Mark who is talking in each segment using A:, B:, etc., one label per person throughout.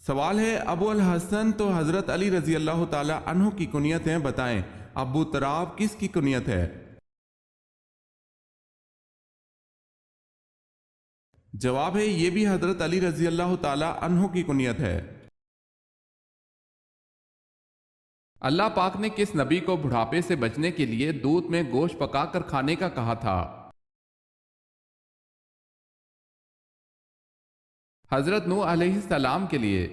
A: سوال ہے ابو الحسن تو حضرت علی رضی اللہ تعالی عنہ کی کنیت ہیں، بتائیں ابو تراب کس کی کنیت ہے؟ جواب ہے یہ بھی حضرت علی رضی اللہ تعالی عنہ کی کنیت ہے۔ اللہ پاک نے کس نبی کو بڑھاپے سے بچنے کے لیے دودھ میں گوشت پکا کر کھانے کا کہا تھا؟ حضرت نوح علیہ السلام کے لیے۔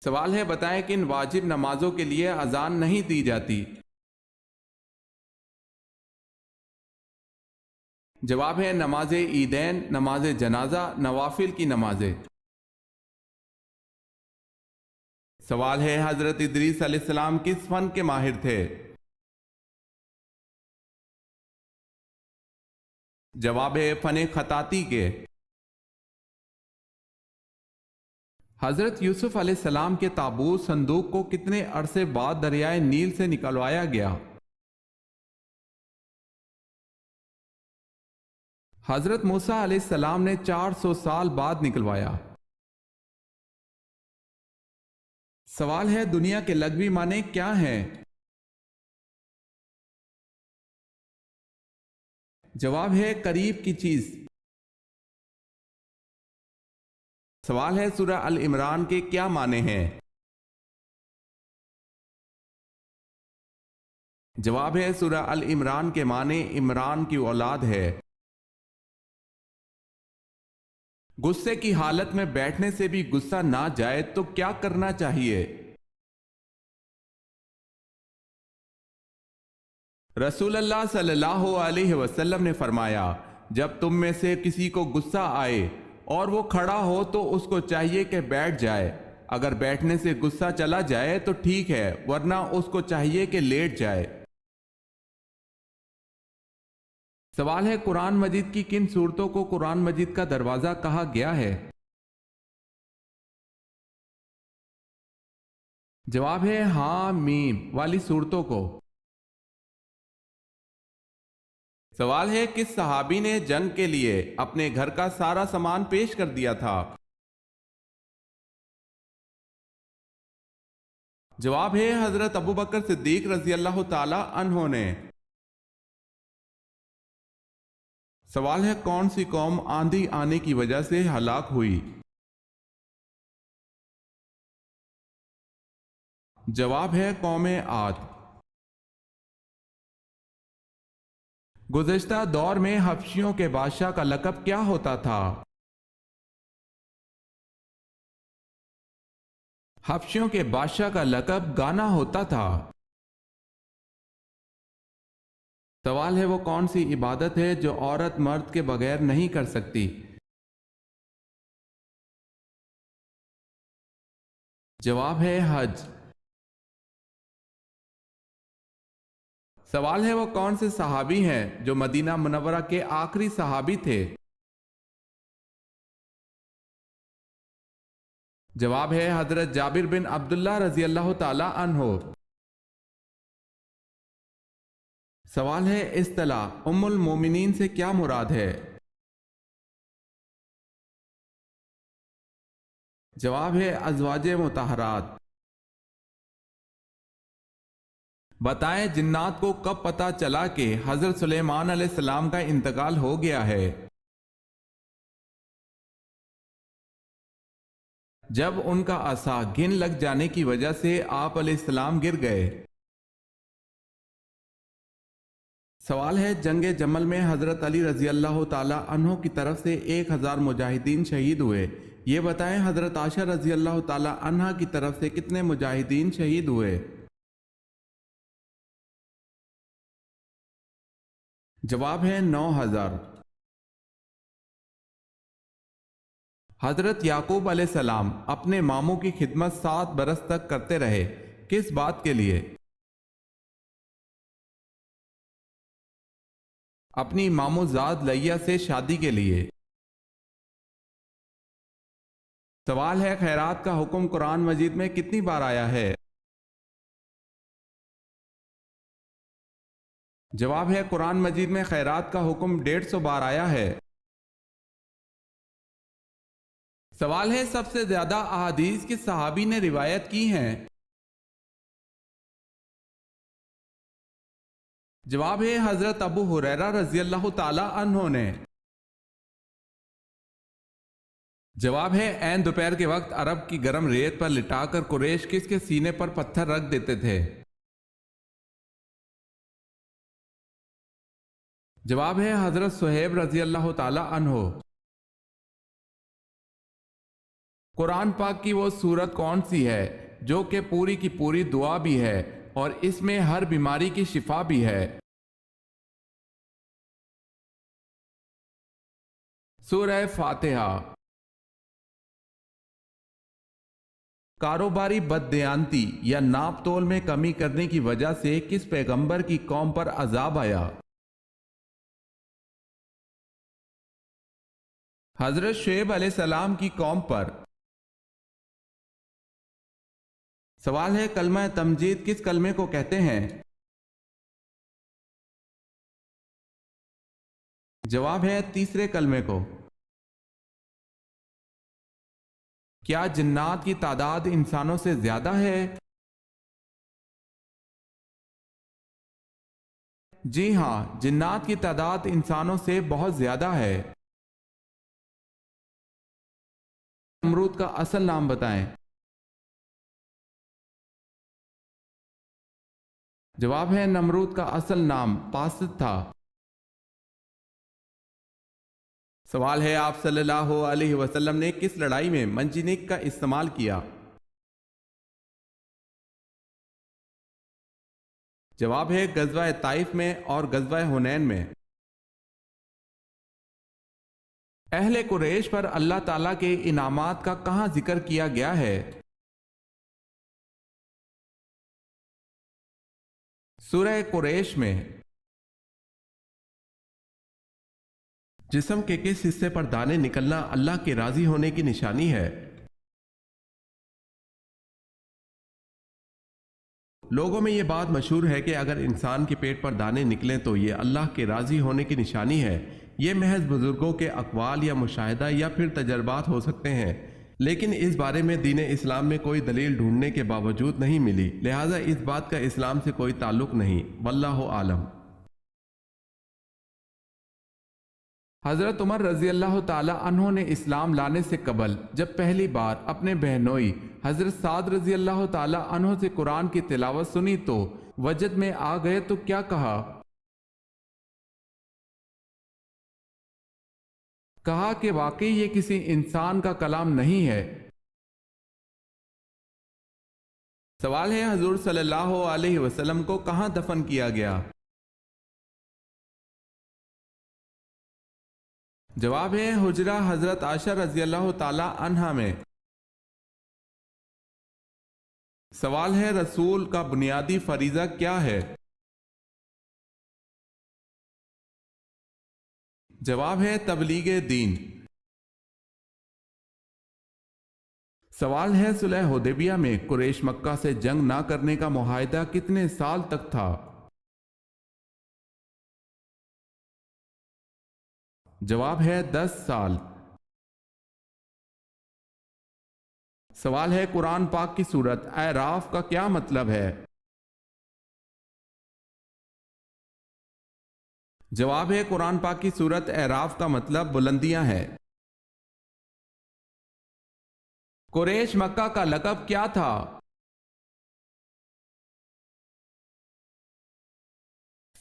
A: سوال ہے بتائیں کن واجب نمازوں کے لیے اذان نہیں دی جاتی؟ جواب ہے نماز عیدین، نماز جنازہ، نوافل کی نمازیں۔ سوال ہے حضرت ادریس علیہ السلام کس فن کے ماہر تھے؟ جواب ہے فن خطاطی کے۔ حضرت یوسف علیہ السلام کے تابوت صندوق کو کتنے عرصے بعد دریائے نیل سے نکلوایا گیا؟ حضرت موسیٰ علیہ السلام نے 400 سال بعد نکلوایا۔ سوال ہے دنیا کے لغوی معنی کیا ہیں؟ جواب ہے قریب کی چیز۔ سوال ہے سورہ ال-عمران کے کیا معنی ہیں؟ جواب ہے سورہ ال-عمران کے معنی عمران کی اولاد ہے۔ غصے کی حالت میں بیٹھنے سے بھی غصہ نہ جائے تو کیا کرنا چاہیے؟ رسول اللہ صلی اللہ علیہ وسلم نے فرمایا جب تم میں سے کسی کو غصہ آئے اور وہ کھڑا ہو تو اس کو چاہیے کہ بیٹھ جائے، اگر بیٹھنے سے غصہ چلا جائے تو ٹھیک ہے ورنہ اس کو چاہیے کہ لیٹ جائے۔ سوال ہے قرآن مجید کی کن سورتوں کو قرآن مجید کا دروازہ کہا گیا ہے؟ جواب ہے ہاں میم والی سورتوں کو۔ سوال ہے کس صحابی نے جنگ کے لیے اپنے گھر کا سارا سامان پیش کر دیا تھا؟ جواب ہے حضرت ابوبکر صدیق رضی اللہ تعالی عنہ نے۔ سوال ہے کون سی قوم آندھی آنے کی وجہ سے ہلاک ہوئی؟ جواب ہے قوم عاد۔ گزشتہ دور میں حبشیوں کے بادشاہ کا لقب کیا ہوتا تھا؟ حبشیوں کے بادشاہ کا لقب گانا ہوتا تھا۔ سوال ہے وہ کون سی عبادت ہے جو عورت مرد کے بغیر نہیں کر سکتی؟ جواب ہے حج۔ سوال ہے وہ کون سے صحابی ہیں جو مدینہ منورہ کے آخری صحابی تھے؟ جواب ہے حضرت جابر بن عبداللہ رضی اللہ تعالی عنہ۔ سوال ہے اصطلاح ام المومنین سے کیا مراد ہے؟ جواب ہے ازواج مطہرات۔ بتائیں جنات کو کب پتہ چلا کہ حضرت سلیمان علیہ السلام کا انتقال ہو گیا ہے؟ جب ان کا عصا گھن لگ جانے کی وجہ سے آپ علیہ السلام گر گئے۔ سوال ہے جنگ جمل میں حضرت علی رضی اللہ تعالی عنہ کی طرف سے 1000 مجاہدین شہید ہوئے، یہ بتائیں حضرت عائشہ رضی اللہ تعالی عنہ کی طرف سے کتنے مجاہدین شہید ہوئے؟ جواب ہے 9000۔ حضرت یعقوب علیہ السلام اپنے ماموں کی خدمت 7 برس تک کرتے رہے، کس بات کے لیے؟ اپنی مامو زاد لیہ سے شادی کے لیے۔ سوال ہے خیرات کا حکم قرآن مجید میں کتنی بار آیا ہے؟ جواب ہے قرآن مجید میں خیرات کا حکم 150 بار آیا ہے۔ سوال ہے سب سے زیادہ احادیث کس صحابی نے روایت کی ہیں؟ جواب ہے حضرت ابو ہریرہ رضی اللہ تعالی عنہ نے۔ جواب ہے عین دوپہر کے وقت عرب کی گرم ریت پر لٹا کر قریش کس کے سینے پر پتھر رکھ دیتے تھے؟ جواب ہے حضرت صہیب رضی اللہ تعالی عنہ۔ قرآن پاک کی وہ سورت کون سی ہے جو کہ پوری کی پوری دعا بھی ہے اور اس میں ہر بیماری کی شفا بھی ہے؟ سورہ فاتحہ۔ کاروباری بددیانتی یا ناپ تول میں کمی کرنے کی وجہ سے کس پیغمبر کی قوم پر عذاب آیا؟ حضرت شعیب علیہ السلام کی قوم پر۔ سوال ہے کلمہ تمجید کس کلمے کو کہتے ہیں؟ جواب ہے تیسرے کلمے کو۔ کیا جنات کی تعداد انسانوں سے زیادہ ہے؟ جی ہاں، جنات کی تعداد انسانوں سے بہت زیادہ ہے۔ نمرود کا اصل نام بتائیں۔ جواب ہے نمرود کا اصل نام پاسد تھا۔ سوال ہے آپ صلی اللہ علیہ وسلم نے کس لڑائی میں منجنیق کا استعمال کیا؟ جواب ہے غزوہ طائف میں اور غزوہ حنین میں۔ اہل قریش پر اللہ تعالیٰ کے انعامات کا کہاں ذکر کیا گیا ہے؟ سورہ قریش میں۔ جسم کے کس حصے پر دانے نکلنا اللہ کے راضی ہونے کی نشانی ہے؟ لوگوں میں یہ بات مشہور ہے کہ اگر انسان کے پیٹ پر دانے نکلیں تو یہ اللہ کے راضی ہونے کی نشانی ہے۔ یہ محض بزرگوں کے اقوال یا مشاہدہ یا پھر تجربات ہو سکتے ہیں، لیکن اس بارے میں دین اسلام میں کوئی دلیل ڈھونڈنے کے باوجود نہیں ملی، لہٰذا اس بات کا اسلام سے کوئی تعلق نہیں، واللہ عالم۔ حضرت عمر رضی اللہ تعالی عنہ نے اسلام لانے سے قبل جب پہلی بار اپنے بہنوئی حضرت سعد رضی اللہ تعالی عنہ سے قرآن کی تلاوت سنی تو وجد میں آ گئے تو کیا کہا؟ کہا کہ واقعی یہ کسی انسان کا کلام نہیں ہے۔ سوال ہے حضور صلی اللہ علیہ وسلم کو کہاں دفن کیا گیا؟ جواب ہے حجرہ حضرت عائشہ رضی اللہ تعالی عنہا میں۔ سوال ہے رسول کا بنیادی فریضہ کیا ہے؟ جواب ہے تبلیغ دین۔ سوال ہے صلح حدیبیہ میں قریش مکہ سے جنگ نہ کرنے کا معاہدہ کتنے سال تک تھا؟ جواب ہے 10 سال۔ سوال ہے قرآن پاک کی سورت اعراف کا کیا مطلب ہے؟ جواب ہے قرآن پاک کی سورت اعراف کا مطلب بلندیاں ہے۔ قریش مکہ کا لقب کیا تھا؟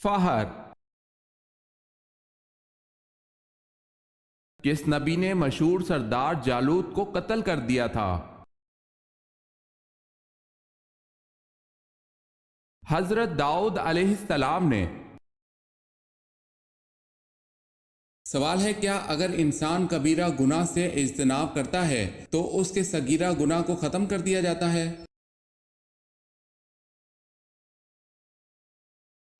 A: فہر۔ کس نبی نے مشہور سردار جالوت کو قتل کر دیا تھا؟ حضرت داؤد علیہ السلام نے۔ سوال ہے کیا اگر انسان کبیرہ گناہ سے اجتناب کرتا ہے تو اس کے صغیرہ گناہ کو ختم کر دیا جاتا ہے؟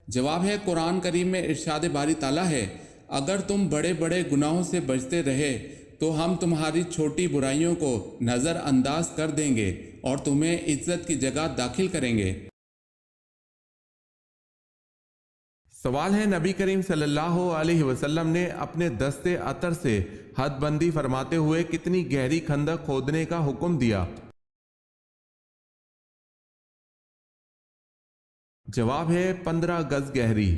A: جواب ہے قرآن کریم میں ارشاد باری تعالیٰ ہے اگر تم بڑے بڑے گناہوں سے بچتے رہے تو ہم تمہاری چھوٹی برائیوں کو نظر انداز کر دیں گے اور تمہیں عزت کی جگہ داخل کریں گے۔ سوال ہے، نبی کریم صلی اللہ علیہ وسلم نے اپنے دستے عطر سے حد بندی فرماتے ہوئے کتنی گہری خندق کھودنے کا حکم دیا؟ جواب ہے 15 گز گہری۔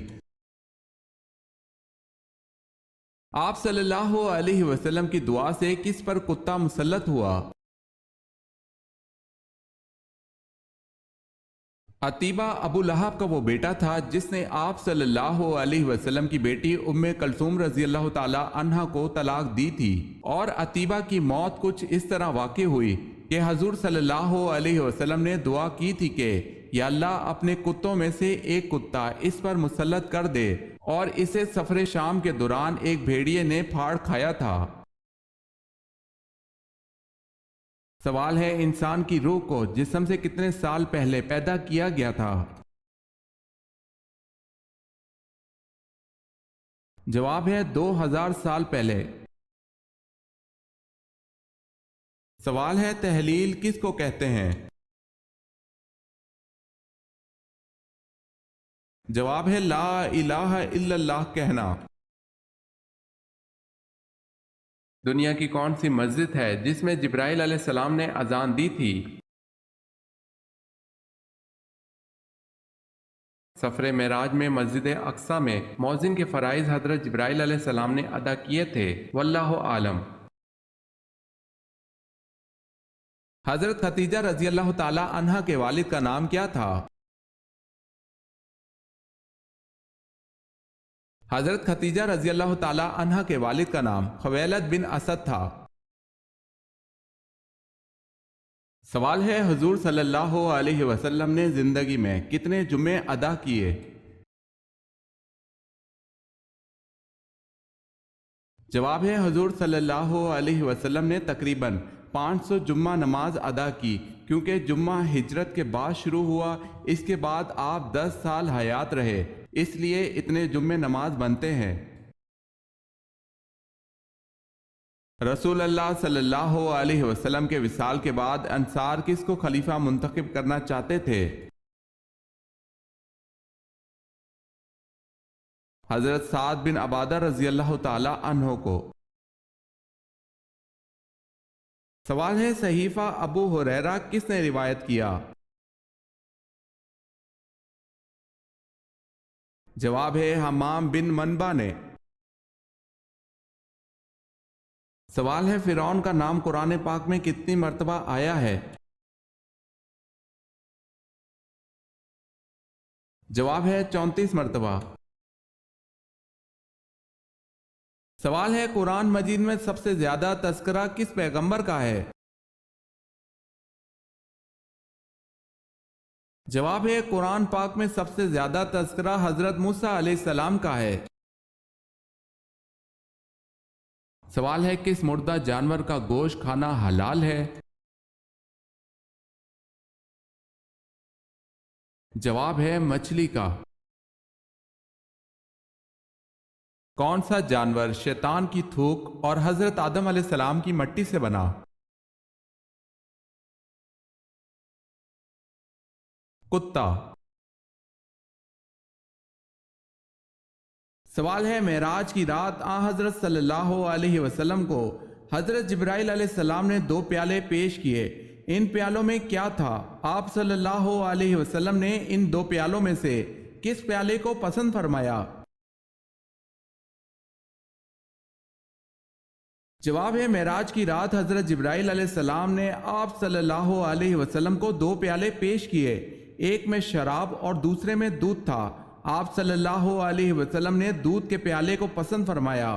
A: آپ صلی اللہ علیہ وسلم کی دعا سے کس پر کتا مسلط ہوا؟ عتیبہ ابو لہب کا وہ بیٹا تھا جس نے آپ صلی اللہ علیہ وسلم کی بیٹی ام کلثوم رضی اللہ تعالی عنہا کو طلاق دی تھی، اور عتیبہ کی موت کچھ اس طرح واقع ہوئی کہ حضور صلی اللہ علیہ وسلم نے دعا کی تھی کہ یا اللہ اپنے کتوں میں سے ایک کتا اس پر مسلط کر دے، اور اسے سفر شام کے دوران ایک بھیڑیے نے پھاڑ کھایا تھا۔ سوال ہے، انسان کی روح کو جسم سے کتنے سال پہلے پیدا کیا گیا تھا؟ جواب ہے 2000 سال پہلے۔ سوال ہے، تحلیل کس کو کہتے ہیں؟ جواب ہے لا الہ الا اللہ کہنا۔ دنیا کی کون سی مسجد ہے جس میں جبرائیل علیہ السلام نے اذان دی تھی؟ سفر معراج میں مسجد اقصی میں مؤذن کے فرائض حضرت جبرائیل علیہ السلام نے ادا کیے تھے، واللہ عالم۔ حضرت خدیجہ رضی اللہ تعالی عنہا کے والد کا نام کیا تھا؟ حضرت خدیجہ رضی اللہ تعالی عنہا کے والد کا نام خویلد بن اسد تھا۔ سوال ہے، حضور صلی اللہ علیہ وسلم نے زندگی میں کتنے جمعے ادا کیے؟ جواب ہے، حضور صلی اللہ علیہ وسلم نے تقریباً 500 جمعہ نماز ادا کی، کیونکہ جمعہ ہجرت کے بعد شروع ہوا، اس کے بعد آپ 10 سال حیات رہے، اس لیے اتنے جمعے نماز بنتے ہیں۔ رسول اللہ صلی اللہ علیہ وسلم کے وصال کے بعد انصار کس کو خلیفہ منتخب کرنا چاہتے تھے؟ حضرت سعد بن عبادہ رضی اللہ تعالی عنہ کو۔ سوال ہے، صحیفہ ابو ہریرہ کس نے روایت کیا؟ جواب ہے حمام بن منبع نے۔ سوال ہے، فرعون کا نام قرآن پاک میں کتنی مرتبہ آیا ہے؟ جواب ہے 34 مرتبہ۔ سوال ہے، قرآن مجید میں سب سے زیادہ تذکرہ کس پیغمبر کا ہے؟ جواب ہے، قرآن پاک میں سب سے زیادہ تذکرہ حضرت موسیٰ علیہ السلام کا ہے۔ سوال ہے، کس مردہ جانور کا گوشت کھانا حلال ہے؟ جواب ہے مچھلی کا۔ کون سا جانور شیطان کی تھوک اور حضرت آدم علیہ السلام کی مٹی سے بنا؟ کتا۔ سوال ہے، معراج کی رات آن حضرت صلی اللہ علیہ وسلم کو حضرت جبرائیل علیہ السلام نے 2 پیالے پیش کیے، ان پیالوں میں کیا تھا؟ آپ صلی اللہ علیہ وسلم نے ان 2 پیالوں میں سے کس پیالے کو پسند فرمایا؟ جواب ہے، معراج کی رات حضرت جبرائیل علیہ السلام نے آپ صلی اللہ علیہ وسلم کو 2 پیالے پیش کیے، ایک میں شراب اور دوسرے میں دودھ تھا، آپ صلی اللہ علیہ وسلم نے دودھ کے پیالے کو پسند فرمایا۔